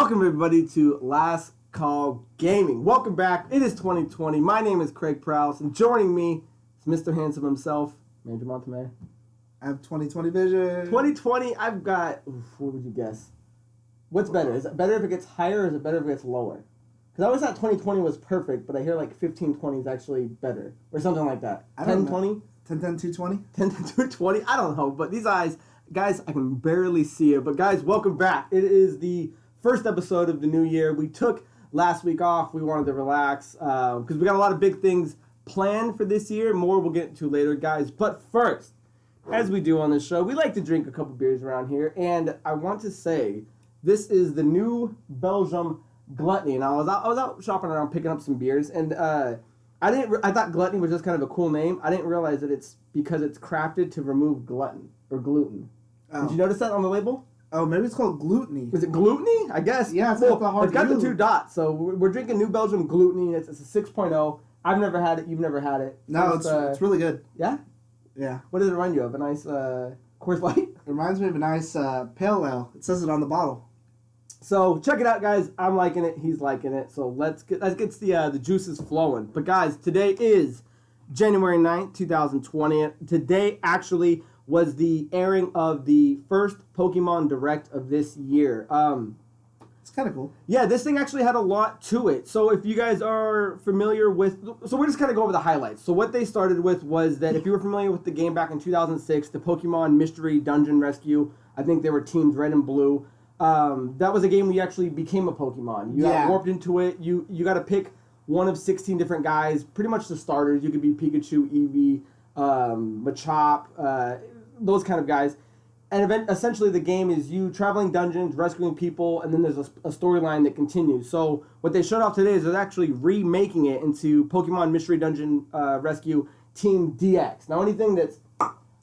Welcome everybody to Last Call Gaming. Welcome back. It is 2020. My name is Craig Perales, and joining me is Mr. Handsome himself, Mandrew Montemayor. I have 2020 vision. 2020, I've got, what would you guess? What's better? Is it better if it gets higher or is it better if it gets lower? Because I always thought 2020 was perfect, but I hear like 1520 is actually better, or something like that. 1020? 10-10-220? 10-10-220? I don't know, but these eyes, guys, I can barely see it. But guys, welcome back. It is the first episode of the new year. We took last week off. We wanted to relax because we got a lot of big things planned for this year. More we'll get into later, guys. But first, as we do on this show, we like to drink a couple beers around here. And I want to say, this is the new Belgium Gluttony. And I was out shopping around picking up some beers. And I thought Gluttony was just kind of a cool name. I didn't realize that it's because it's crafted to remove gluten or gluten. Oh. Did you notice that on the label? Oh, maybe it's called Gluttony. Is it Gluttony? I guess. Yeah, it's got the hard It's got U. the two dots. So we're drinking New Belgium Gluttony. It's a 6.0. I've never had it. You've never had it. No, it's really good. Yeah? Yeah. What does it remind you of? A nice Coors Light? It reminds me of a nice pale ale. It says it on the bottle. So check it out, guys. I'm liking it. He's liking it. So let's get the juices flowing. But guys, today is January 9th, 2020. Today actually was the airing of the first Pokemon Direct of this year. It's kind of cool. Yeah, this thing actually had a lot to it. So if you guys are familiar with... So we're just kind of go over the highlights. So what they started with was that if you were familiar with the game back in 2006, the Pokemon Mystery Dungeon Rescue, I think they were teams red and blue. That was a game where you actually became a Pokemon. You got warped into it. You got to pick one of 16 different guys, pretty much the starters. You could be Pikachu, Eevee, Machop, those kind of guys. And essentially the game is you traveling dungeons, rescuing people, and then there's a storyline that continues. So what they showed off today is they're actually remaking it into Pokemon Mystery Dungeon Rescue Team DX. Now anything that's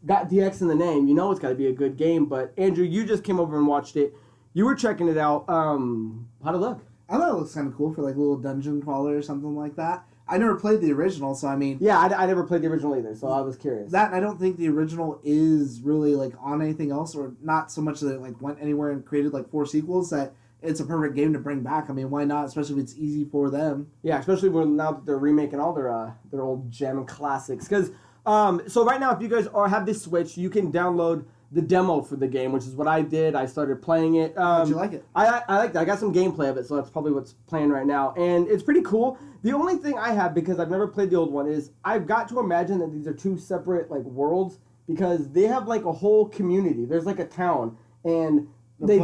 got DX in the name, you know it's got to be a good game. But Andrew, you just came over and watched it. You were checking it out. How'd it look? I thought it looks kind of cool for like a little dungeon crawler or something like that. I never played the original, so I mean... Yeah, I never played the original either, so I was curious. That, I don't think the original is really like on anything else, or not so much that it like went anywhere and created like 4 sequels, that it's a perfect game to bring back. I mean, why not? Especially if it's easy for them. Yeah, especially now that they're remaking all their old gem classics. Because, so right now, if you guys have this Switch, you can download the demo for the game, which is what I did. I started playing it. How'd you like it? I liked it. I got some gameplay of it, so that's probably what's playing right now. And it's pretty cool. The only thing I have, because I've never played the old one, is I've got to imagine that these are 2 separate like worlds, because they have like a whole community. There's like a town, and they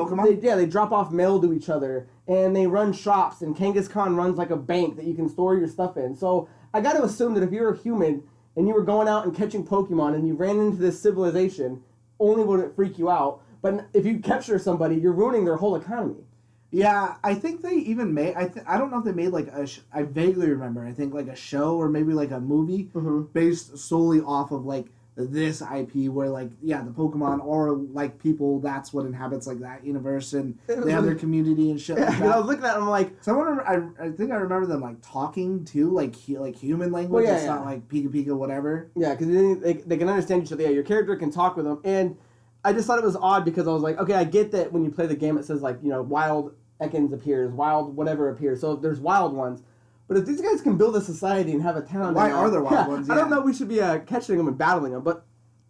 drop off mail to each other, and they run shops, and Kangaskhan runs like a bank that you can store your stuff in. So I got to assume that if you're a human and you were going out and catching Pokemon and you ran into this civilization, only would it freak you out. But if you capture somebody, you're ruining their whole economy. Yeah, I think they even made... I don't know if they made like a... I vaguely remember, I think like a show or maybe like a movie based solely off of like this IP where like, yeah, the Pokemon are like people, that's what inhabits like that universe, and they have their community and shit like that. I was looking at them like... So I think I remember them like talking too, like human language. It's not like Pika Pika whatever. Yeah, because they can understand each other. Yeah, your character can talk with them. And I just thought it was odd because I was like, okay, I get that when you play the game it says like, you know, wild Ekans appears, wild whatever appears. So there's wild ones. But if these guys can build a society and have a town... Why are there wild ones? Yeah. I don't know we should be catching them and battling them. But,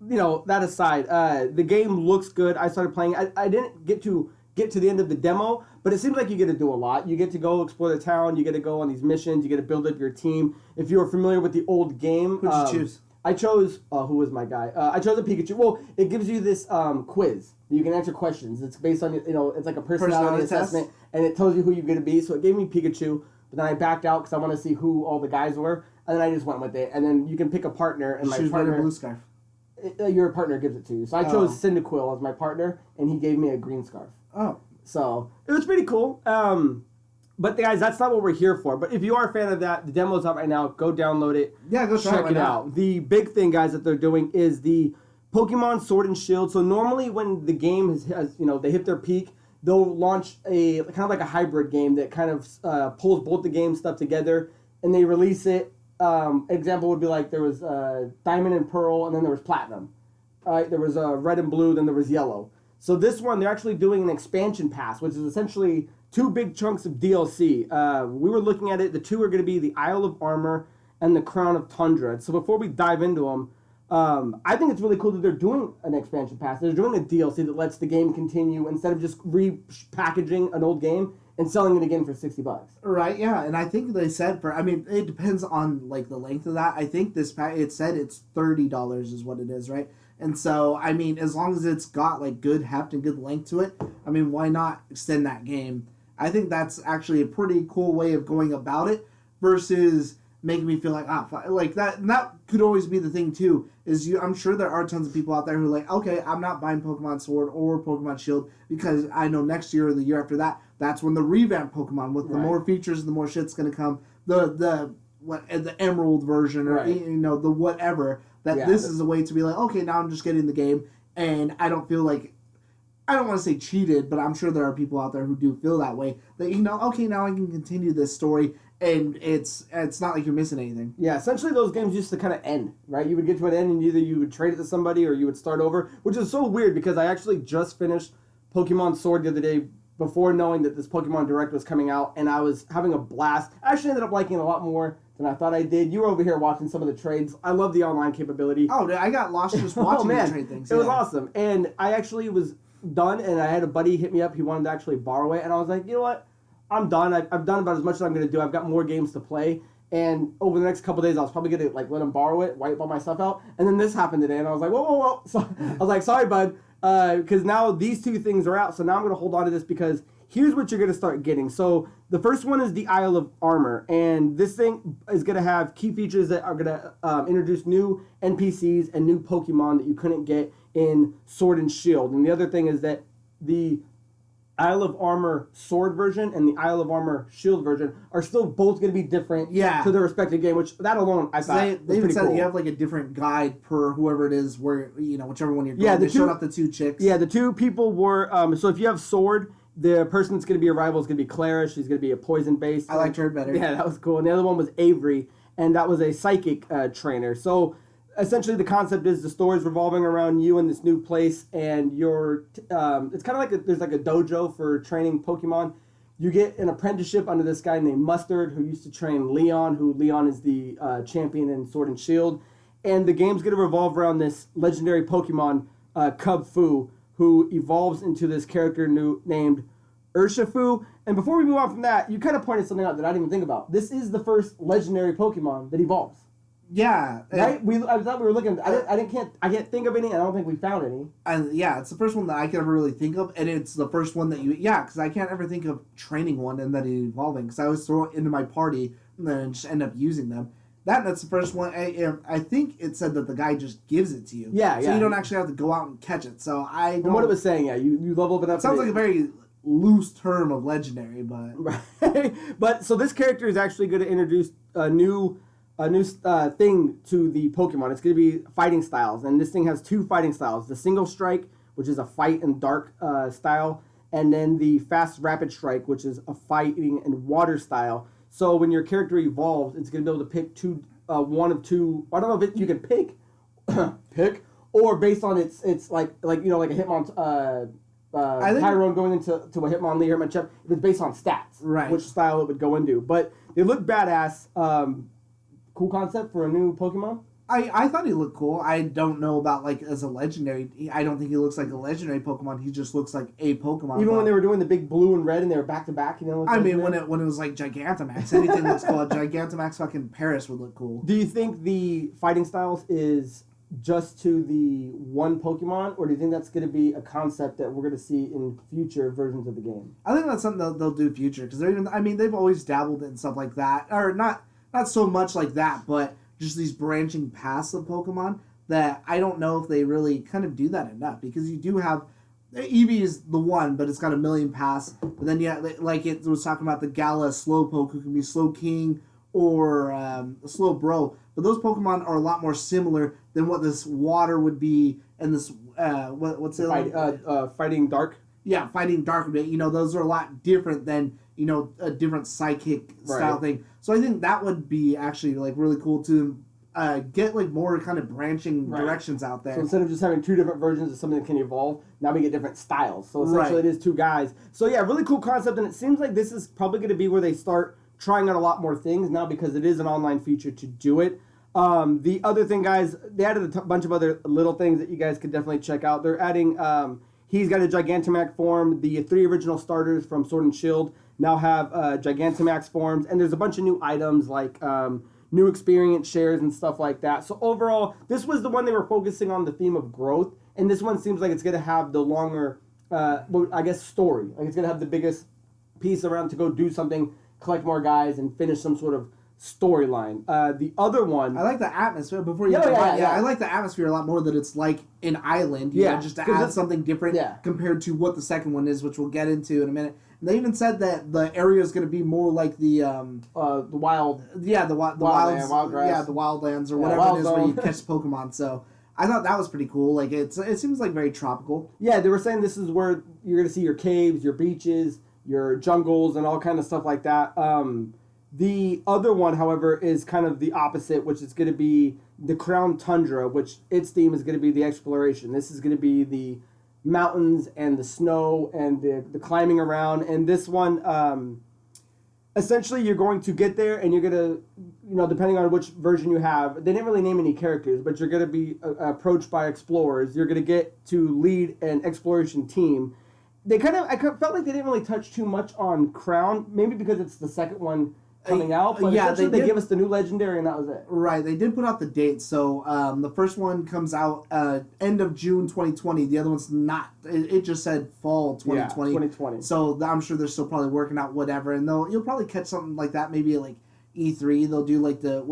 you know, that aside, the game looks good. I started playing. I didn't get to the end of the demo, but it seems like you get to do a lot. You get to go explore the town. You get to go on these missions. You get to build up your team. If you're familiar with the old game... Who'd you choose? I chose... who was my guy? I chose a Pikachu. Well, it gives you this quiz. You can answer questions. It's based on, you know, it's like a personality assessment, and it tells you who you're going to be. So it gave me Pikachu, but then I backed out because I want to see who all the guys were, and then I just went with it. And then you can pick a partner, and my partner... blue scarf. Your partner gives it to you. So I chose Cyndaquil as my partner, and he gave me a green scarf. Oh. So it was pretty cool. But guys, that's not what we're here for. But if you are a fan of that, the demo's out right now. Go download it. Yeah, go check it out. The big thing, guys, that they're doing is the Pokemon Sword and Shield. So normally when the game has you know, they hit their peak, they'll launch a kind of like a hybrid game that kind of pulls both the game stuff together, and they release it. Example would be like there was Diamond and Pearl, and then there was Platinum. There was Red and Blue, then there was Yellow. So this one, they're actually doing an expansion pass, which is essentially two big chunks of DLC. We were looking at it. The two are going to be the Isle of Armor and the Crown of Tundra. So before we dive into them, I think it's really cool that they're doing an expansion pass. They're doing a DLC that lets the game continue instead of just repackaging an old game and selling it again for $60. Right, yeah, and I think they said it depends on like the length of that. I think this pack, it said it's $30 is what it is, right? And so, I mean, as long as it's got like good heft and good length to it, I mean, why not extend that game? I think that's actually a pretty cool way of going about it versus making me feel like like that. And that could always be the thing too. I'm sure there are tons of people out there who are like, okay, I'm not buying Pokemon Sword or Pokemon Shield because I know next year or the year after that, that's when the revamped Pokemon with the more features, the more shit's gonna come. The Emerald version or the whatever. This is a way to be like, okay, now I'm just getting the game and I don't feel like, I don't want to say cheated, but I'm sure there are people out there who do feel that way. That okay, now I can continue this story, and it's not like you're missing anything. Yeah, essentially those games used to kind of end, right? You would get to an end, and either you would trade it to somebody or you would start over, which is so weird because I actually just finished Pokemon Sword the other day before knowing that this Pokemon Direct was coming out, and I was having a blast. I actually ended up liking it a lot more than I thought I did. You were over here watching some of the trades. I love the online capability. Oh, I got lost just watching the trade things. It was awesome, and I actually was done, and I had a buddy hit me up. He wanted to actually borrow it, and I was like, you know what? I'm done. I've done about as much as I'm going to do. I've got more games to play, and over the next couple of days, I was probably going to let him borrow it, wipe all my stuff out, and then this happened today, and I was like, whoa. So, I was like, sorry, bud, because now these two things are out, so now I'm going to hold on to this because here's what you're going to start getting. So the first one is the Isle of Armor, and this thing is going to have key features that are going to introduce new NPCs and new Pokemon that you couldn't get in Sword and Shield. And the other thing is that the Isle of Armor Sword version and the Isle of Armor Shield version are still both going to be different to their respective game, which that alone I thought was they even pretty said cool. That you have like a different guide per whoever it is where, whichever one you're going. They showed off the two chicks. Yeah, the two people were, so if you have Sword, the person that's going to be a rival is going to be Clara. She's going to be a poison-based. I liked her better. Yeah, that was cool. And the other one was Avery, and that was a psychic trainer. So essentially the concept is the story is revolving around you in this new place, and you're it's kind of like there's like a dojo for training Pokemon. You get an apprenticeship under this guy named Mustard, who used to train Leon, who Leon is the champion in Sword and Shield. And the game's going to revolve around this legendary Pokemon, Cub Fu, who evolves into this character named Urshifu. And before we move on from that, you kind of pointed something out that I didn't even think about. This is the first legendary Pokemon that evolves. Yeah, right. I thought we were looking. I can't think of any. I don't think we found any. And yeah, it's the first one that I can ever really think of, and it's the first one that because I can't ever think of training one and then evolving because I always throw it into my party and then just end up using them. That's the first one. I think it said that the guy just gives it to you. Yeah, so you don't actually have to go out and catch it. So I. From what it was saying, you level it up. It sounds like a very loose term of legendary, but right. But so this character is actually going to introduce a new thing to the Pokemon. It's going to be fighting styles, and this thing has two fighting styles: the Single Strike, which is a fight and dark style, and then the Fast Rapid Strike, which is a fighting and water style. So when your character evolves, it's going to be able to pick one of two. I don't know if you can pick, or based on it's like a Hitmon. Tyrone going into a Hitmonlee or Hitmonchan, if it's based on stats, right? Which style it would go into. But they look badass. Cool concept for a new Pokemon. I thought he looked cool. I don't know about as a legendary. I don't think he looks like a legendary Pokemon. He just looks like a Pokemon. Even when they were doing the big blue and red and they were back to back, I mean, when it was like Gigantamax, anything that's called Gigantamax, fucking Paris would look cool. Do you think the fighting styles is just to the one Pokemon, or do you think that's going to be a concept that we're going to see in future versions of the game? I think that's something they'll do future because they've always dabbled in stuff like that, or not so much like that, but just these branching paths of Pokemon that I don't know if they really kind of do that enough because you do have Eevee is the one, but it's got a million paths. But then like it was talking about the Gala Slowpoke who can be Slow King or Slow Bro. But those Pokemon are a lot more similar than what this water would be and this what's it Fighting Dark. Yeah, Fighting Dark. Those are a lot different than a different psychic style thing. So I think that would be actually really cool to get like more kind of branching directions out there. So instead of just having 2 different versions of something that can evolve, now we get different styles. So essentially it is 2 guys. So yeah, really cool concept, and it seems like this is probably going to be where they start trying out a lot more things now because it is an online feature to do it. The other thing, guys, they added a bunch of other little things that you guys could definitely check out. They're adding, he's got a Gigantamax form. The 3 original starters from Sword and Shield now have Gigantamax forms, and there's a bunch of new items like new experience shares and stuff like that. So overall, this was the one they were focusing on the theme of growth, and this one seems like it's going to have the longer, I guess, story. Like it's going to have the biggest piece around to go do something, collect more guys, and finish some sort of storyline. The other one, I like the atmosphere. Before you I like the atmosphere a lot more. That it's like an island, you know, just to add something different compared to what the second one is, which we'll get into in a minute. And they even said that the area is going to be more like the wild, the wildlands or whatever it is where you catch Pokemon. So I thought that was pretty cool. Like it seems like very tropical. Yeah, they were saying this is where you're going to see your caves, your beaches, your jungles, and all kind of stuff like that. The other one, however, is kind of the opposite, which is going to be the Crown Tundra, which its theme is going to be the exploration. This is going to be the mountains and the snow and the climbing around. And this one, essentially, you're going to get there and you're going to, you know, depending on which version you have, they didn't really name any characters, but you're going to be approached by explorers. You're going to get to lead an exploration team. I felt like they didn't really touch too much on Crown, maybe because it's the second one coming out, but they give us the new legendary and that was it. Right, they did put out the date, so the first one comes out end of June 2020. The other one's not. It just said fall 2020. Yeah, 2020. So I'm sure they're still probably working out whatever, and you'll probably catch something like that maybe at like E3. They'll do like the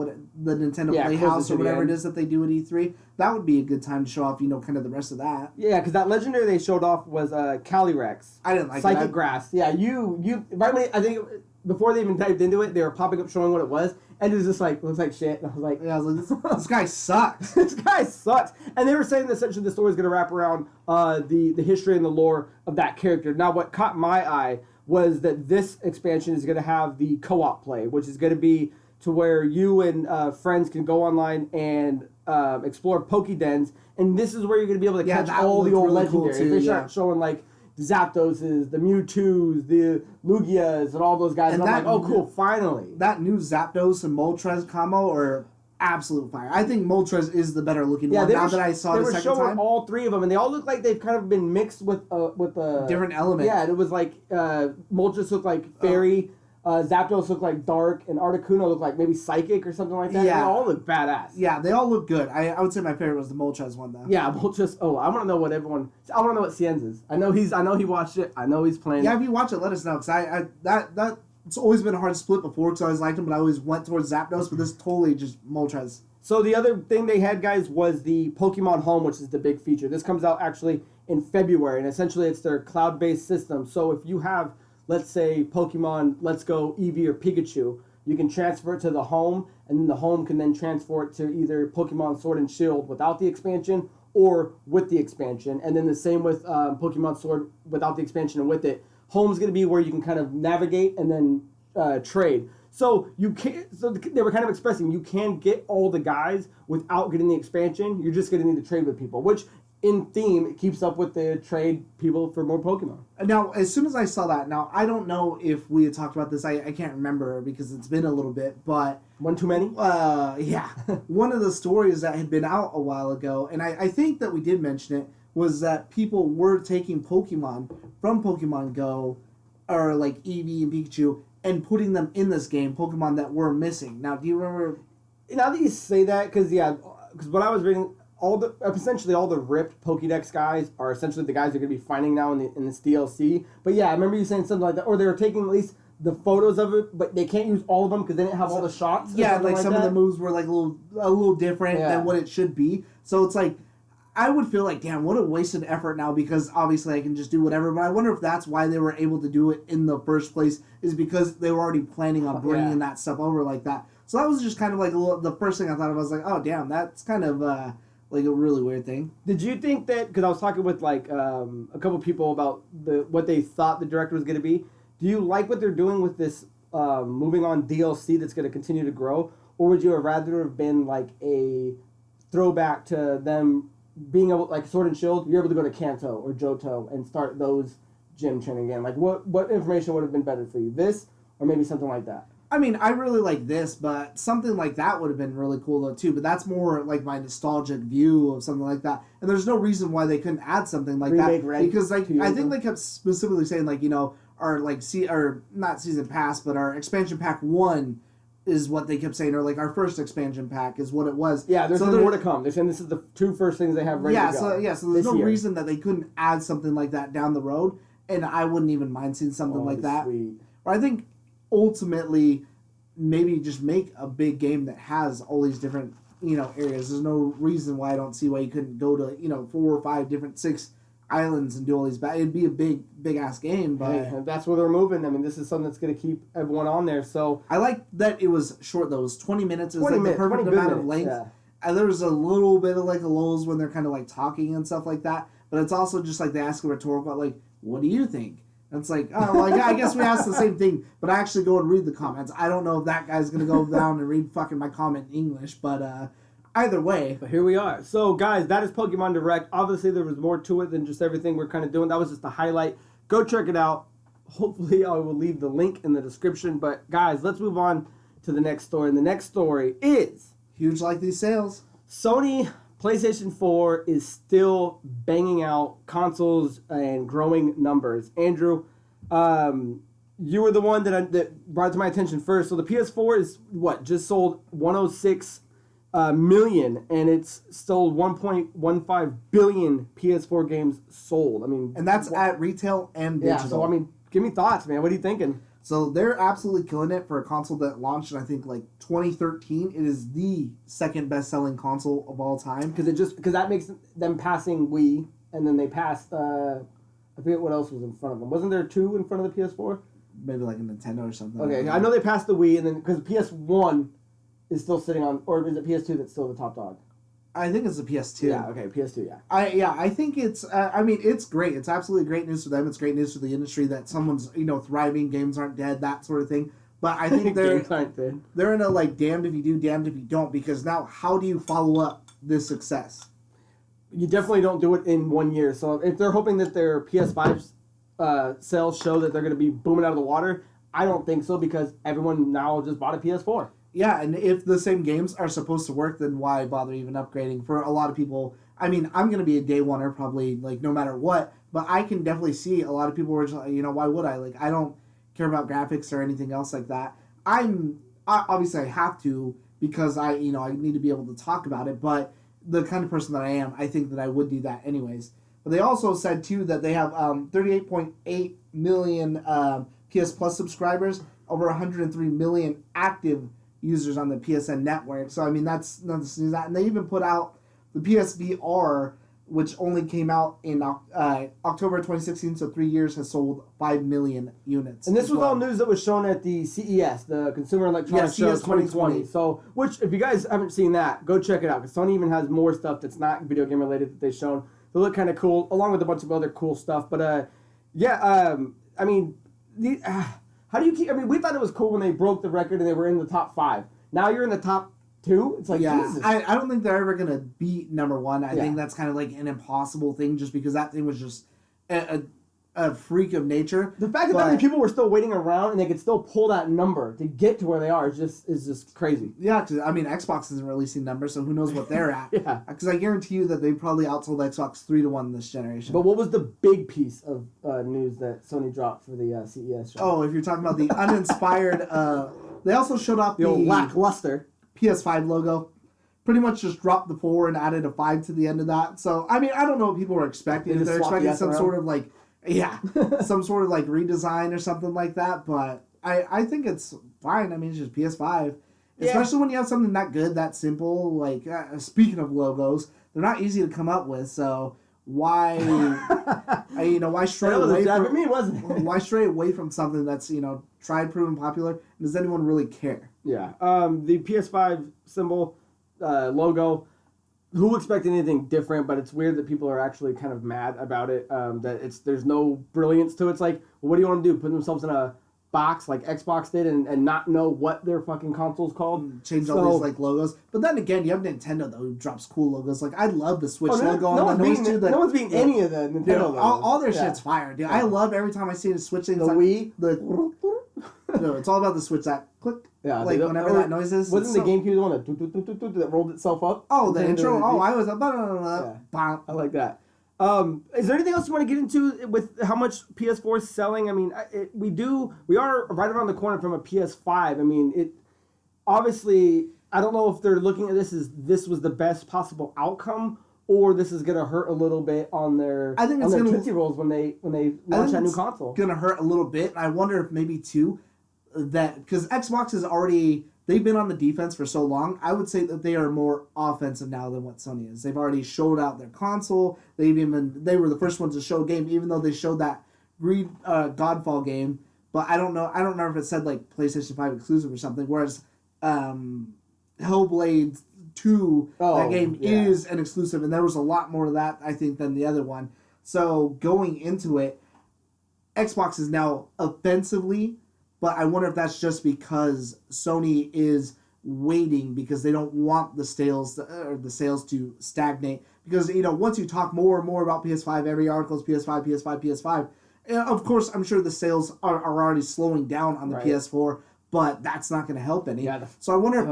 Nintendo Playhouse or whatever it is that they do at E3. That would be a good time to show off, you know, kind of the rest of that. Yeah, because that legendary they showed off was Calyrex. I didn't like Psychic Grass. Yeah, you right when I think before they even typed into it, they were popping up showing what it was, and it was just like, looks like shit. And I was like, this guy sucks. This guy sucks. And they were saying that essentially the story is going to wrap around the history and the lore of that character. Now, what caught my eye was that this expansion is going to have the co-op play, which is going to be to where you and friends can go online and explore Pokédens, and this is where you're going to be able to catch all the old legendaries. Cool too, they start showing like Zapdoses, the Mewtwo's, the Lugias, and all those guys. And I'm like, oh, cool, finally. That new Zapdos and Moltres combo are absolute fire. I think Moltres is the better looking one now that I saw the second time. They were showing all 3 of them, and they all look like they've kind of been mixed with a different element. Yeah, it was like Moltres looked like fairy, Zapdos looked like dark, and Articuno looked like maybe psychic or something like that. Yeah. They all look badass. Yeah, they all look good. I would say my favorite was the Moltres one, though. Yeah, Moltres. Oh, I want to know what I want to know what Cien's is. I know he watched it. I know he's playing. Yeah, if you watch it, let us know, because it's always been a hard split before, because I always liked him, but I always went towards Zapdos, but this totally just Moltres. So the other thing they had, guys, was the Pokemon Home, which is the big feature. This comes out actually in February, and essentially it's their cloud-based system. So if you have, let's say, Pokemon Let's Go Eevee or Pikachu, you can transfer it to the home, and then the home can then transfer it to either Pokemon Sword and Shield without the expansion or with the expansion. And then the same with Pokemon Sword without the expansion and with it. Home's going to be where you can kind of navigate and then trade. So they were kind of expressing you can get all the guys without getting the expansion. You're just going to need to trade with people, which in theme, it keeps up with the trade people for more Pokemon. Now, as soon as I saw that, now, I don't know if we had talked about this. I can't remember because it's been a little bit, but... One too many? Yeah. One of the stories that had been out a while ago, and I think that we did mention it, was that people were taking Pokemon from Pokemon Go, or like Eevee and Pikachu, and putting them in this game, Pokemon that were missing. Now, do you remember... Now that you say that, because what I was reading... essentially all the ripped Pokédex guys are essentially the guys you're going to be finding now in this DLC. But yeah, I remember you saying something like that. Or they were taking at least the photos of it, but they can't use all of them because they didn't have all the shots. Yeah, like some of the moves were like a little different than what it should be. So it's like, I would feel like, damn, what a wasted effort now, because obviously I can just do whatever. But I wonder if that's why they were able to do it in the first place, is because they were already planning on bringing that stuff over like that. So that was just kind of like the first thing I thought of. I was like, oh, damn, that's kind of... like a really weird thing. Did you think that, because I was talking with like a couple people about what they thought the director was going to be, do you like what they're doing with this moving on DLC that's going to continue to grow? or would you have rather have been like a throwback to them being able, like Sword and Shield, you're able to go to Kanto or Johto and start those gym training again? Like, what information would have been better for you? This, or maybe something like that? I mean, I really like this, but something like that would have been really cool though too. But that's more like my nostalgic view of something like that. And there's no reason why they couldn't add something like Remake that Red because like 2 years I think ago. they kept specifically saying like our like or not season pass, but our expansion pack 1 is what they kept saying, or like our first expansion pack is what it was. Yeah, there's more to come. They're saying this is the 2 first things they have ready to go. So there's no reason that they couldn't add something like that down the road, and I wouldn't even mind seeing something like that. Sweet. Or I think ultimately maybe just make a big game that has all these different areas. There's no reason why I don't see why you couldn't go to 4 or 5 different 6 islands and do all these. It'd be a big ass game, but hey, that's where they're moving. I mean, this is something that's going to keep everyone on there. So I like that it was short though. It was 20 minutes. It was 20 like minutes, the perfect 20 amount of minutes, length. yeah. And there was a little bit of like a lulls when they're kind of like talking and stuff like that. But it's also just like they ask a rhetorical, like, what do you think? And it's like, oh, well, I guess we asked the same thing, but I actually go and read the comments. I don't know if that guy's going to go down and read fucking my comment in English, but either way. But here we are. So, guys, that is Pokemon Direct. Obviously, there was more to it than just everything we're kind of doing. That was just a highlight. Go check it out. Hopefully, I will leave the link in the description. But, guys, let's move on to the next story. And the next story is... huge like these sales. Sony PlayStation 4 is still banging out consoles and growing numbers. Andrew, you were the one that brought it to my attention first. So the PS4 is just sold 106 million, and it's sold 1.15 billion PS4 games sold. I mean, and that's at retail and digital. Yeah. So I mean, give me thoughts, man. What are you thinking? So they're absolutely killing it for a console that launched in I think like 2013. It is the second best-selling console of all time because that makes them passing Wii, and then they passed. I forget what else was in front of them. Wasn't there 2 in front of the PS4? Maybe like a Nintendo or something. Okay, I know they passed the Wii, and then because PS1 is still sitting on, or is it PS2 that's still the top dog? I think it's the PS2. Yeah, okay, PS2, yeah. I think it's, I mean, it's great. It's absolutely great news for them. It's great news for the industry that someone's, thriving, games aren't dead, that sort of thing. But I think they're in a, like, damned if you do, damned if you don't, because now how do you follow up this success? You definitely don't do it in 1 year. So if they're hoping that their PS5 sales show that they're going to be booming out of the water, I don't think so because everyone now just bought a PS4. Yeah, and if the same games are supposed to work, then why bother even upgrading? For a lot of people, I mean, I'm going to be a day oneer probably, like, no matter what, but I can definitely see a lot of people were just like, why would I? Like, I don't care about graphics or anything else like that. Obviously I have to because I need to be able to talk about it, but the kind of person that I am, I think that I would do that anyways. But they also said, too, that they have 38.8 million PS Plus subscribers, over 103 million active users on the PSN network. So, I mean, that's nothing to sneeze at. And they even put out the PSVR, which only came out in October 2016, so 3 years, has sold 5 million units. And this was all news that was shown at the CES, the Consumer Electronics Show 2020. So, which, if you guys haven't seen that, go check it out, because Sony even has more stuff that's not video game related that they've shown. They look kind of cool, along with a bunch of other cool stuff. But, I mean, how do you keep... I mean, we thought it was cool when they broke the record and they were in the top 5. Now you're in the top 2? It's like, Jesus. I don't think they're ever going to beat number 1. I think that's kind of like an impossible thing just because that thing was just a freak of nature. The fact that many people were still waiting around and they could still pull that number to get to where they are is just crazy. Yeah, because, I mean, Xbox isn't releasing numbers, so who knows what they're at. Yeah. Because I guarantee you that they probably outsold Xbox 3-1 this generation. But what was the big piece of news that Sony dropped for the CES show? Oh, if you're talking about the uninspired... they also showed off the old lackluster PS5 logo. Pretty much just dropped the 4 and added a 5 to the end of that. So, I mean, I don't know what people were expecting. If they're expecting some sort of like... Yeah, some sort of like redesign or something like that, but I think it's fine. I mean, it's just PS5. Especially when you have something that good, that simple. Like, speaking of logos, they're not easy to come up with, so why, why stray away from me, wasn't it? Why stray away from something that's, tried, proven, popular? Does anyone really care? Yeah. The PS5 symbol, logo, who expected anything different, but it's weird that people are actually kind of mad about it, that there's no brilliance to it. It's like, well, what do you want to do? Put themselves in a box like Xbox did and not know what their fucking console's called. Change all these like logos. But then again, you have Nintendo though who drops cool logos. Like I love the Switch logo on the noise too. No one's beating any of the Nintendo logos. All their shit's fire, dude. I love every time I see a Switch thing. The Wii. No, it's all about the Switch that click. Yeah, like whenever that noise is. Wasn't the GameCube the one that rolled itself up? Oh, the intro. Oh, I was I like that. Is there anything else you want to get into with how much PS4 is selling? I mean, we are right around the corner from a PS5. I mean, it obviously, I don't know if they're looking at this as this was the best possible outcome, or this is gonna hurt a little bit on their Tootsie Rolls when they launch that new console. Gonna hurt a little bit. I wonder if maybe too that because Xbox is already. They've been on the defense for so long. I would say that they are more offensive now than what Sony is. They've already showed out their console. They were the first ones to show a game, even though they showed that Godfall game. But I don't know if it said like PlayStation 5 exclusive or something. Whereas Hellblade 2, that game is an exclusive, and there was a lot more of that I think than the other one. So going into it, Xbox is now offensively. But I wonder if that's just because Sony is waiting because they don't want the sales to stagnate. Because, once you talk more and more about PS5, every article is PS5. Of course, I'm sure the sales are already slowing down on the PS4, but that's not going to help any. Yeah, so I wonder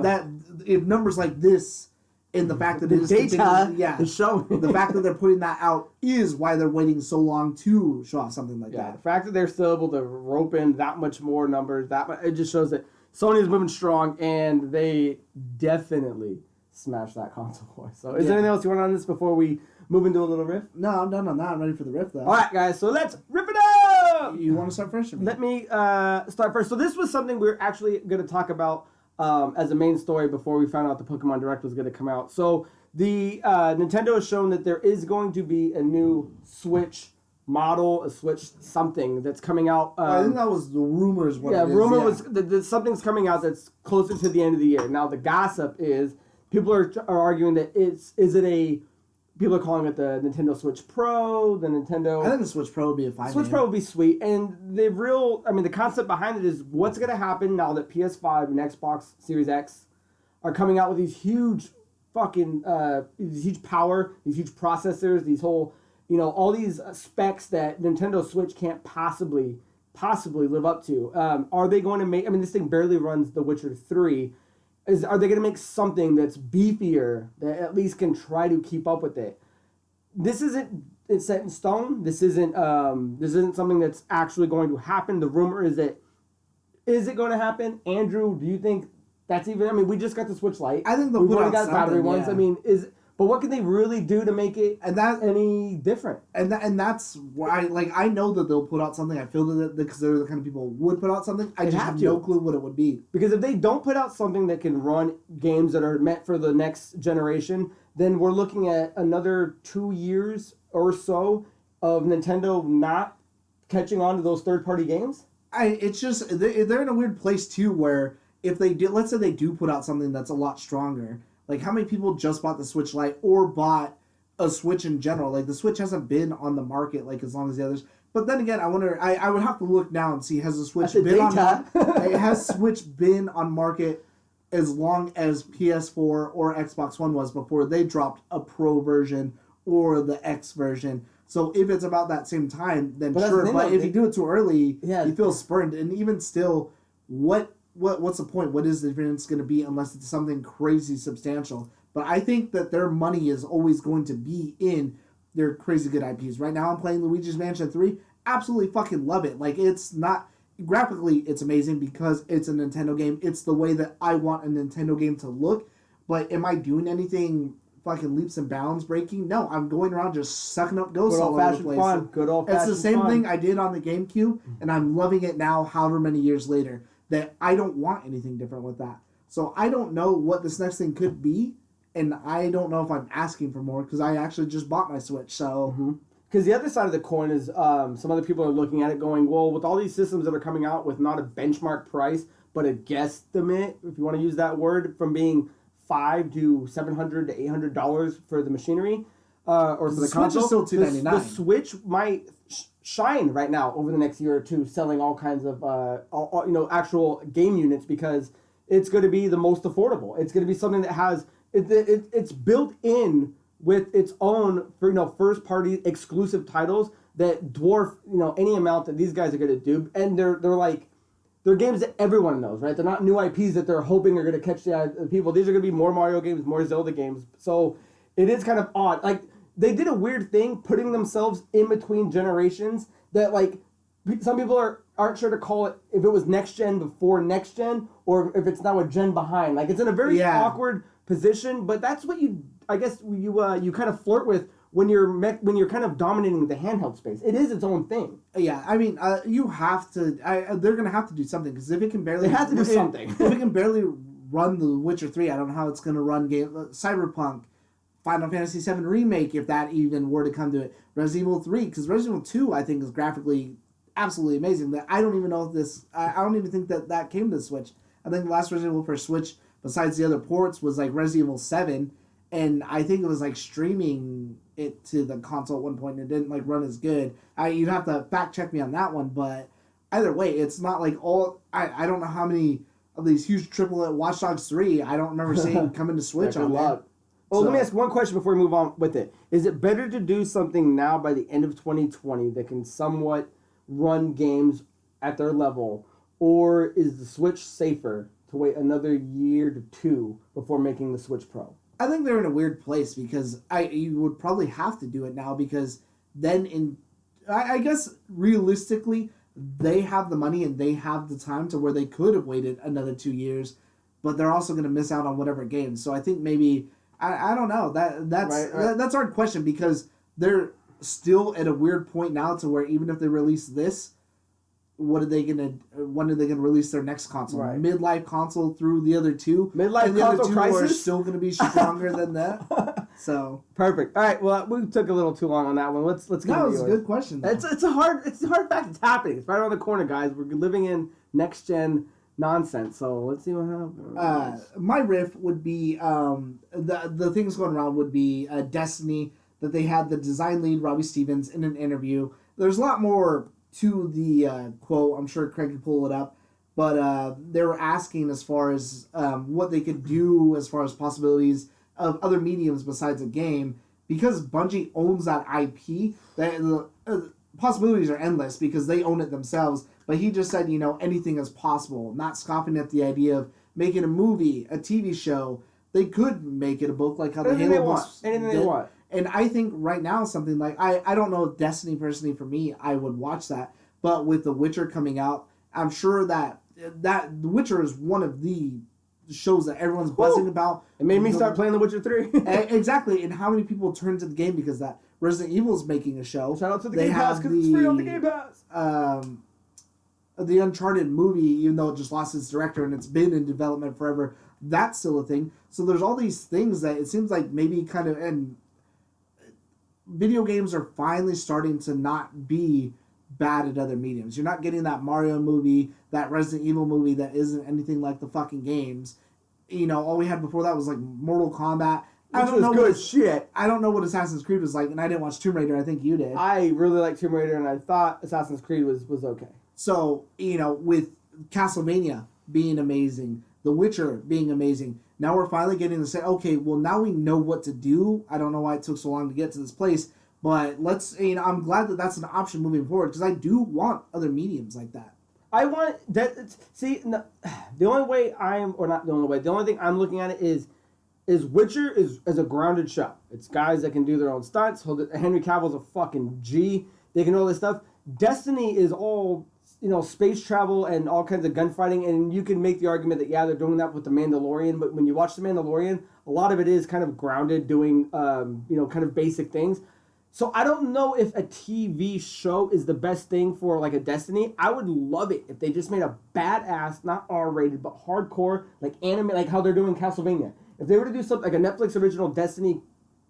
if numbers like this and the fact that the data is showing. The fact that they're putting that out is why they're waiting so long to show off something like that. The fact that they're still able to rope in that much more numbers, it just shows that Sony is moving strong, and they definitely smashed that console boy. So is there anything else you want on this before we move into a little riff? No, I'm ready for the riff though. All right, guys, so let's rip it up! You want to start first? Let me start first. So this was something we were actually going to talk about as a main story before we found out the Pokemon Direct was going to come out. So the Nintendo has shown that there is going to be a new Switch model, a Switch something that's coming out. I think that was the rumors. Was that something's coming out that's closer to the end of the year. Now the gossip is people are arguing that people are calling it the Nintendo Switch Pro, the Nintendo... I think the Switch Pro would be a fine Switch Pro would be sweet, and the concept behind it is what's going to happen now that PS5 and Xbox Series X are coming out with these huge fucking, these huge power, these huge processors, these whole, all these specs that Nintendo Switch can't possibly live up to. Are they going to make... this thing barely runs The Witcher 3. Are they going to make something that's beefier that at least can try to keep up with it? It's set in stone. This isn't something that's actually going to happen. The rumor is that is it going to happen? Andrew, do you think that's even? We just got the Switch Lite. I think they'll put out got battery ones. Yeah. But what can they really do to make it any different? And that's why, I know that they'll put out something. I feel that because they're the kind of people who would put out something. I just have no clue what it would be. Because if they don't put out something that can run games that are meant for the next generation, then we're looking at another 2 years or so of Nintendo not catching on to those third-party games. It's just, they're in a weird place, too, where if they do, let's say they do put out something that's a lot stronger. How many people just bought the Switch Lite or bought a Switch in general? The Switch hasn't been on the market, as long as the others. But then again, I wonder, I would have to look now and see, has the Switch been has Switch been on market as long as PS4 or Xbox One was before they dropped a Pro version or the X version? So if it's about that same time, then sure. But if you do it too early, you feel spurned. And even still, what's the point? What is the difference going to be unless it's something crazy substantial? But I think that their money is always going to be in their crazy good IPs. Right now I'm playing Luigi's Mansion 3. Absolutely fucking love it. It's not... Graphically, it's amazing because it's a Nintendo game. It's the way that I want a Nintendo game to look. But am I doing anything fucking leaps and bounds breaking? No, I'm going around just sucking up ghosts all over the place. Fun. Good old-fashioned fun. It's the same thing I did on the GameCube, and I'm loving it now however many years later. That I don't want anything different with that. So I don't know what this next thing could be, and I don't know if I'm asking for more, because I actually just bought my Switch, so... Because the other side of the coin is some other people are looking at it going, well, with all these systems that are coming out with not a benchmark price, but a guesstimate, if you want to use that word, from being $500 to $700 to $800 for the machinery, or for the Switch console. is still $299. The Switch might shine right now over the next year or two, selling all kinds of actual game units because it's going to be the most affordable. It's going to be something that has it's built in with its own first party exclusive titles that dwarf any amount that these guys are going to do, and they're games that everyone knows, right? They're not new IPs that they're hoping are going to catch the eye of the people. These are going to be more Mario games, more Zelda games. So it is kind of odd. Like, they did a weird thing putting themselves in between generations that, like, some people aren't sure to call it if it was next gen before next gen or if it's now a gen behind. Like, it's in a very awkward position, but that's what you kind of flirt with when you're kind of dominating the handheld space. It is its own thing. Yeah, I mean, you have to. They're gonna have to do something because if it can barely, they have to do something. If it can barely run The Witcher 3, I don't know how it's gonna run Cyberpunk, Final Fantasy VII Remake, if that even were to come to it. Resident Evil 3, because Resident Evil 2, I think, is graphically absolutely amazing. That I don't even know if this. I don't even think that came to the Switch. I think the last Resident Evil for Switch, besides the other ports, was like Resident Evil 7. And I think it was like streaming it to the console at one point and it didn't like run as good. You'd have to fact check me on that one, but either way, it's not like I don't know how many of these huge AAA Watch Dogs 3 I don't remember seeing come into Switch on there. Well, let me ask one question before we move on with it. Is it better to do something now by the end of 2020 that can somewhat run games at their level, or is the Switch safer to wait another year to two before making the Switch Pro? I think they're in a weird place because you would probably have to do it now because then I guess realistically they have the money and they have the time to where they could have waited another 2 years, but they're also going to miss out on whatever games. So I think maybe I don't know that's our question because they're still at a weird point now to where even if they release this, when are they gonna release their next console? Right. Midlife console through the other two. Midlife console crisis are still gonna be stronger than that. So perfect. All right. Well, we took a little too long on that one. Let's get. No, it's a good question. It's a hard fact. It's happening. It's right around the corner, guys. We're living in next gen nonsense. So let's see what happens. My riff would be the things going around would be Destiny, that they had the design lead Robbie Stevens in an interview. There's a lot more to the quote. I'm sure Craig could pull it up, but they were asking as far as what they could do as far as possibilities of other mediums besides a game, because Bungie owns that IP. The possibilities are endless because they own it themselves. But he just said, anything is possible, not scoffing at the idea of making a movie, a TV show. They could make it a book like how the Halo books. Anything they want. And I think right now something like I don't know if Destiny personally for me I would watch that, but with The Witcher coming out, I'm sure that The Witcher is one of the shows that everyone's buzzing about. It made me start playing The Witcher 3. Exactly, and how many people turn to the game because that Resident Evil is making a show. Shout out to the Game Pass because it's free on the Game Pass. The Uncharted movie, even though it just lost its director and it's been in development forever, that's still a thing. So there's all these things that it seems like maybe kind of and video games are finally starting to not be bad at other mediums. You're not getting that Mario movie, that Resident Evil movie that isn't anything like the fucking games. All we had before that was like Mortal Kombat. I don't know good shit. I don't know what Assassin's Creed was like, and I didn't watch Tomb Raider. I think you did. I really liked Tomb Raider, and I thought Assassin's Creed was okay. So, with Castlevania being amazing, The Witcher being amazing, now we're finally getting to say, okay, well, now we know what to do. I don't know why it took so long to get to this place, but let's, I'm glad that that's an option moving forward, because I do want other mediums like that. I want that. The only thing I'm looking at it is Witcher is a grounded show. It's guys that can do their own stunts. Henry Cavill's a fucking G. They can do all this stuff. Destiny is all, space travel and all kinds of gunfighting, and you can make the argument that, they're doing that with The Mandalorian, but when you watch The Mandalorian, a lot of it is kind of grounded, doing, kind of basic things. So I don't know if a TV show is the best thing for, like, a Destiny. I would love it if they just made a badass, not R-rated, but hardcore, like, anime, like how they're doing Castlevania. If they were to do something like a Netflix original Destiny,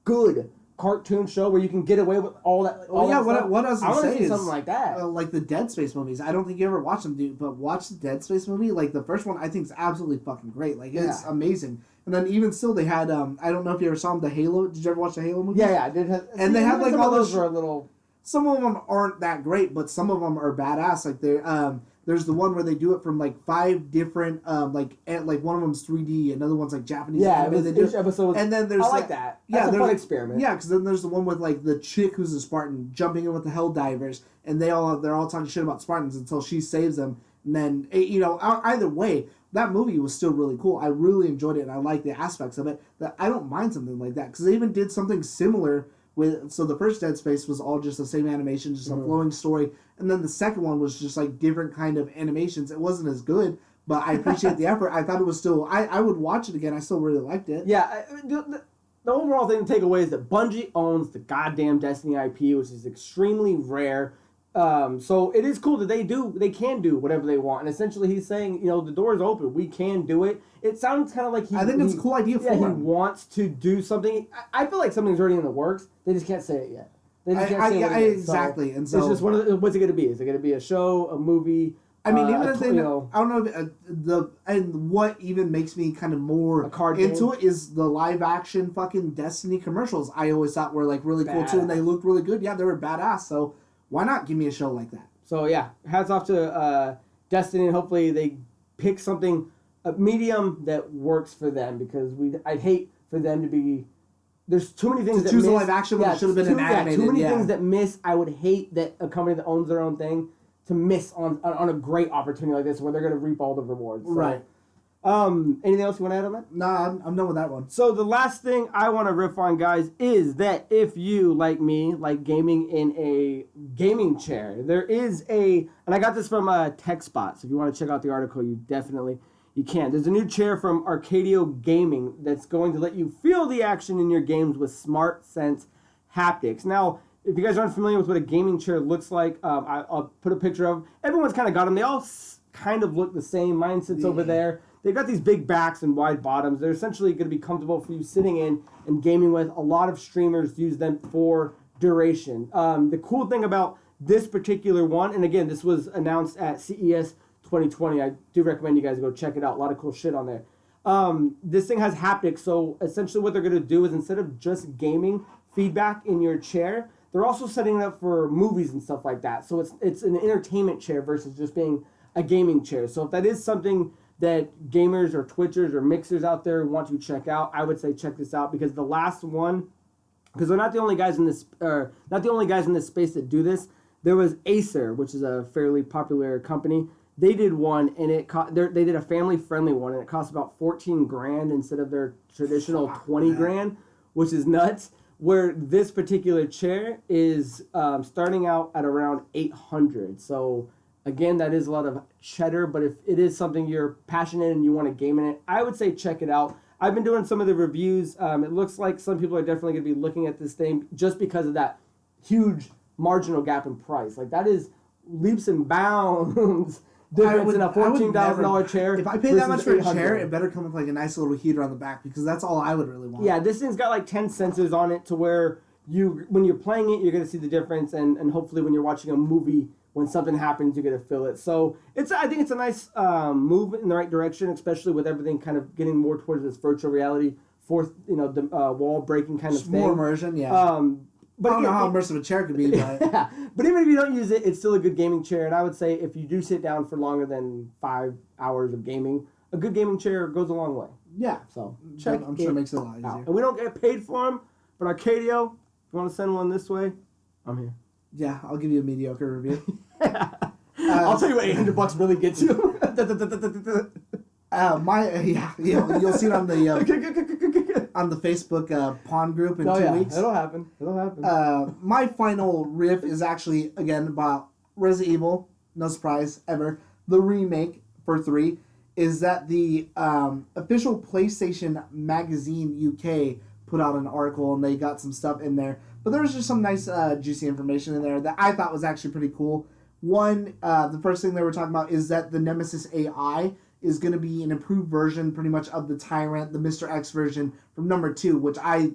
good, cartoon show where you can get away with all that. What I was I want to say see is something like that. Like the Dead Space movies. I don't think you ever watched them, dude. But watch the Dead Space movie. Like the first one, I think is absolutely fucking great. Like it's amazing. And then even still, they had I don't know if you ever saw them, the Halo. Did you ever watch the Halo movie? Yeah, I did. And they had like all those. Were a little. Some of them aren't that great, but some of them are badass. Like there's the one where they do it from like 5 different like one of them's 3D, another one's like Japanese. Yeah, each episode. And then there's I like that. That's a fun experiment. Yeah, because then there's the one with like the chick who's a Spartan jumping in with the Helldivers, and they're all talking shit about Spartans until she saves them. And then either way, that movie was still really cool. I really enjoyed it, and I like the aspects of it. That I don't mind something like that because they even did something similar. So the first Dead Space was all just the same animation, just a flowing story, and then the second one was just like different kind of animations. It wasn't as good, but I appreciate the effort. I thought it was still. I would watch it again. I still really liked it. Yeah, the overall thing to take away is that Bungie owns the goddamn Destiny IP, which is extremely rare. So it is cool that they can do whatever they want, and essentially he's saying, the door is open. We can do it. It sounds kind of like I think it's a cool idea for him. He wants to do something. I feel like something's already in the works. They just can't say it yet. They just can't say it exactly. So and so it's just what's it going to be? Is it going to be a show, a movie? I mean, even if they, I don't know and what even makes me kind of more into it is the live action fucking Destiny commercials. I always thought were like really cool too, and they looked really good. Yeah, they were badass. So why not give me a show like that? So yeah, hats off to Destiny, and hopefully they pick something, a medium that works for them, because I'd hate for them to be. There's too many things to choose a live action when it should have been an animated. Too many things that miss. I would hate that a company that owns their own thing to miss on a great opportunity like this where they're going to reap all the rewards. So, right. Anything else you want to add on that? Nah, I'm done with that one. So the last thing I want to riff on, guys, is that if you, like me, like gaming in a gaming chair, there is and I got this from TechSpot, so if you want to check out the article, you can. There's a new chair from Arcadio Gaming that's going to let you feel the action in your games with Smart Sense haptics. Now, if you guys aren't familiar with what a gaming chair looks like, I'll put a picture of. Everyone's kind of got them. They all kind of look the same. Mine sits over there. They've got these big backs and wide bottoms. They're essentially going to be comfortable for you sitting in and gaming with. A lot of streamers use them for duration. The cool thing about this particular one, and again, this was announced at CES 2020. I do recommend you guys go check it out. A lot of cool shit on there. This thing has haptics, so essentially what they're going to do is instead of just gaming feedback in your chair, they're also setting it up for movies and stuff like that. So it's an entertainment chair versus just being a gaming chair. So if that is something that gamers or Twitchers or mixers out there want to check out, I would say check this out, because the last one, because they're not the only guys in this, space that do this. There was Acer, which is a fairly popular company. They did one, and they did a family-friendly one, and it cost about $14,000 instead of their traditional $20,000, which is nuts. Where this particular chair is starting out at around $800. So again, that is a lot of cheddar, but if it is something you're passionate in and you want to game in it, I would say check it out. I've been doing some of the reviews. It looks like some people are definitely going to be looking at this thing just because of that huge marginal gap in price. Like, that is leaps and bounds difference in a $14,000 chair. If I pay that much for a chair, it better come with like a nice little heater on the back, because that's all I would really want. Yeah, this thing's got like 10 sensors on it to where when you're playing it, you're going to see the difference, and hopefully when you're watching a movie, when something happens, you're going to feel it. So I think it's a nice move in the right direction, especially with everything kind of getting more towards this virtual reality, the wall breaking kind of thing. More immersion, yeah. But I don't know how immersive a chair could be, but... Yeah. But even if you don't use it, it's still a good gaming chair. And I would say if you do sit down for longer than 5 hours of gaming, a good gaming chair goes a long way. Yeah. So I'm sure it makes it a lot easier. And we don't get paid for them, but Arcadio, if you want to send one this way, I'm here. Yeah, I'll give you a mediocre review. I'll tell you what $800 really gets you. You'll see it on the Facebook pawn group in 2 weeks. It'll happen. My final riff is actually again about Resident Evil. No surprise ever. The remake for 3 is that the official PlayStation Magazine UK put out an article, and they got some stuff in there. But there was just some nice juicy information in there that I thought was actually pretty cool. One, the first thing they were talking about is that the Nemesis AI is going to be an improved version pretty much of the Tyrant, the Mr. X version from number 2, which I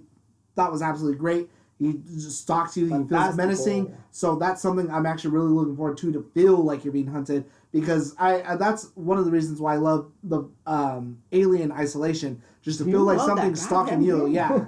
thought was absolutely great. He just stalks you. He feels Fantastical. menacing. So that's something I'm actually really looking forward to feel like you're being hunted, because I that's one of the reasons why I love the Alien Isolation, just to feel like something's stalking you. Yeah.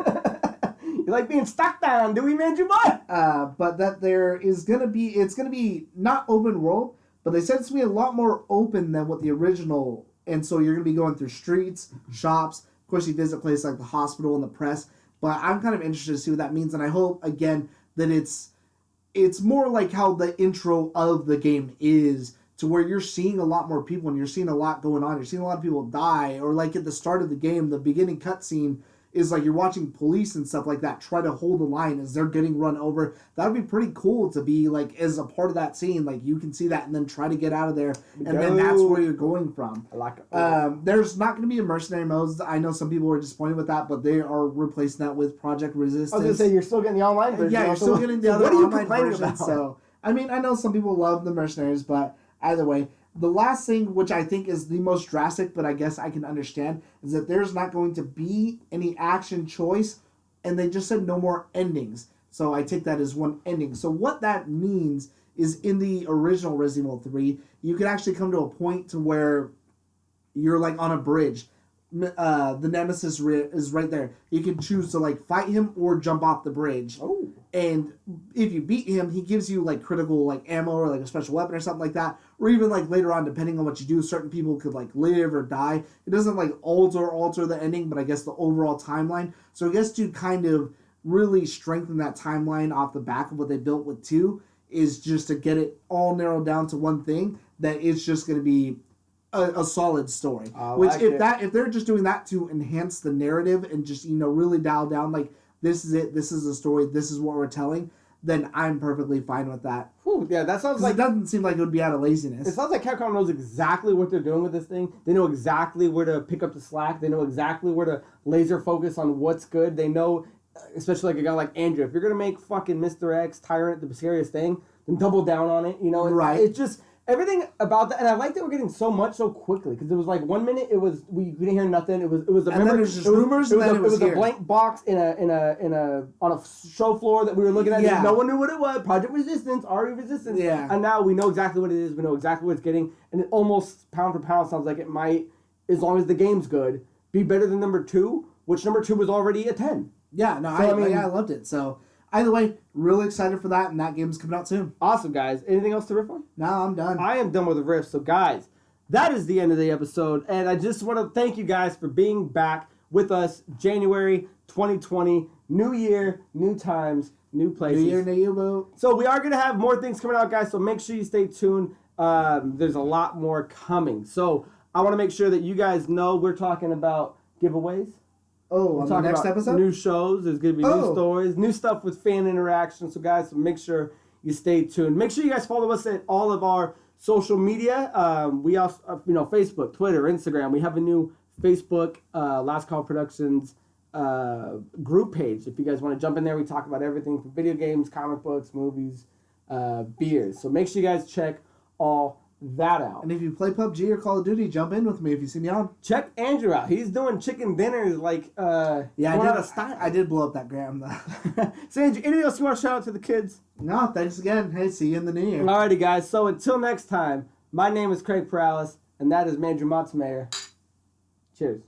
You like being stalked down, do we, Mandrew boy? But that there is it's gonna be not open world, but they said it's gonna be a lot more open than what the original. And so you're gonna be going through streets, shops. Of course, you visit places like the hospital and the press. But I'm kind of interested to see what that means, and I hope again that it's more like how the intro of the game is, to where you're seeing a lot more people and you're seeing a lot going on. You're seeing a lot of people die, or like at the start of the game, the beginning cutscene is like you're watching police and stuff like that try to hold the line as they're getting run over. That would be pretty cool to be like as a part of that scene. Like you can see that and then try to get out of there, and then that's where you're going from. I like it. There's not going to be a mercenary modes. I know some people were disappointed with that, but they are replacing that with Project Resistance. I was going to say, you're still getting the online version. Yeah, you're still getting the other online version. About? So, I mean, I know some people love the mercenaries, but either way, the last thing, which I think is the most drastic, but I guess I can understand, is that there's not going to be any action choice, and they just said no more endings. So I take that as one ending. So what that means is in the original Resident Evil 3, you could actually come to a point to where you're like on a bridge. The Nemesis is right there. You can choose to like fight him or jump off the bridge. Oh. And if you beat him, he gives you like critical like ammo or like a special weapon or something like that. Or even like later on, depending on what you do, certain people could like live or die. It doesn't like alter the ending, but I guess the overall timeline. So I guess to kind of really strengthen that timeline off the back of what they built with 2 is just to get it all narrowed down to one thing, that it's just going to be a solid story. Which like if they're just doing that to enhance the narrative and just really dial down like this is it, this is the story, this is what we're telling, then I'm perfectly fine with that. Whew, yeah, that sounds like... It doesn't seem like it would be out of laziness. It sounds like Capcom knows exactly what they're doing with this thing. They know exactly where to pick up the slack. They know exactly where to laser focus on what's good. They know, especially like a guy like Andrew, if you're going to make fucking Mr. X Tyrant the scariest thing, then double down on it. Right. It's just... Everything about that, and I like that we're getting so much so quickly, because it was like 1 minute we didn't hear nothing. It was a and then it was just rumors, and then it was a blank box on a show floor that we were looking at. Yeah. And no one knew what it was. Project Resistance, RE Resistance. Yeah. And now we know exactly what it is. We know exactly what it's getting, and it almost pound for pound sounds like it might, as long as the game's good, be better than number 2, which number 2 was already a 10. Yeah, no, I loved it. So either way, really excited for that, and that game's coming out soon. Awesome, guys. Anything else to riff on? No, I'm done. I am done with the riff. So, guys, that is the end of the episode, and I just want to thank you guys for being back with us. January 2020, new year, new times, new places. New year, new you, boo. So we are going to have more things coming out, guys, so make sure you stay tuned. There's a lot more coming. So I want to make sure that you guys know we're talking about giveaways. Oh, on the next episode? New shows. There's going to be new stories, new stuff with fan interaction. So, guys, make sure you stay tuned. Make sure you guys follow us at all of our social media. We also, Facebook, Twitter, Instagram. We have a new Facebook, Last Call Productions group page. If you guys want to jump in there, we talk about everything from video games, comic books, movies, beers. So make sure you guys check all that out. And if you play PUBG or Call of Duty, jump in with me if you see me on. Check Andrew out. He's doing chicken dinners like I did blow up that gram though. So Andrew, anything else you want to shout out to the kids? No, thanks again. Hey, see you in the new year. Alrighty guys, so until next time, my name is Craig Perales, and that is Mandrew Montemayor. Cheers.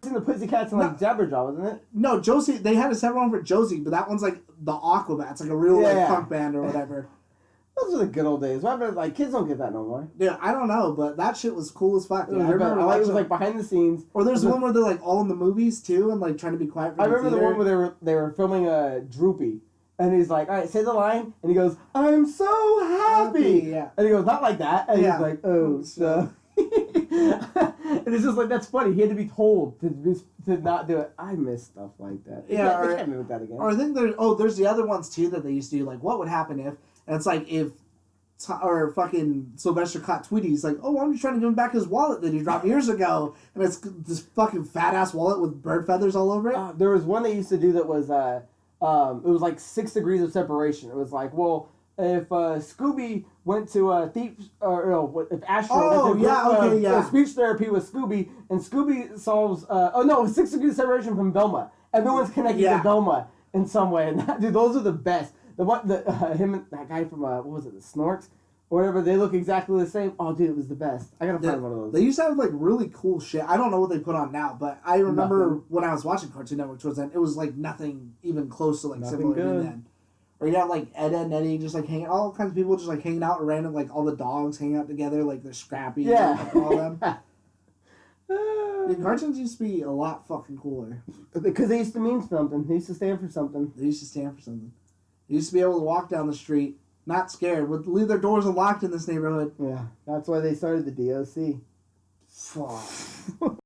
The Pussycats and like Jabberjaw, wasn't it? No, Josie. They had a separate one for Josie, but that one's like the Aquabats, like a real like punk band or whatever. Those are the good old days. What happened? Like kids don't get that no more. Yeah, I don't know, but that shit was cool as fuck. Yeah, I remember. It was like behind the scenes. Or there's one where they're like all in the movies too, and like trying to be quiet. I remember the one where they were filming a Droopy, and he's like, "All right, say the line," and he goes, "I'm so happy." Yeah. And he goes, "Not like that," and he's like, "Oh, so." And it's just like, that's funny. He had to be told to not do it. I miss stuff like that. Yeah, they can't do that again. Or I think there's the other ones too that they used to do. Like, what would happen if? And it's like if, or fucking Sylvester caught Tweety. He's like, oh, I'm just trying to give him back his wallet that he dropped years ago, and it's this fucking fat ass wallet with bird feathers all over it. There was one they used to do that was it was like 6 degrees of separation. It was like, well, Scooby went to if Astro went to speech therapy with Scooby, and Scooby solves 6 degrees separation from Velma. Everyone's connected to Velma in some way, and dude, those are the best. Him and that guy from what was it, the Snorks or whatever, they look exactly the same. Oh, dude, it was the best. I gotta find one of those. They used to have like really cool shit. I don't know what they put on now, but I remember when I was watching Cartoon Network towards then, it was like nothing even close to like similar to then. Or you got like Ed and Eddie just like hanging, all kinds of people just like hanging out random, like all the dogs hanging out together, like they're Scrappy and all them. The cartoons used to be a lot fucking cooler. Because they used to mean something. They used to stand for something. They used to be able to walk down the street, not scared, would leave their doors unlocked in this neighborhood. Yeah, that's why they started the DOC. Fuck.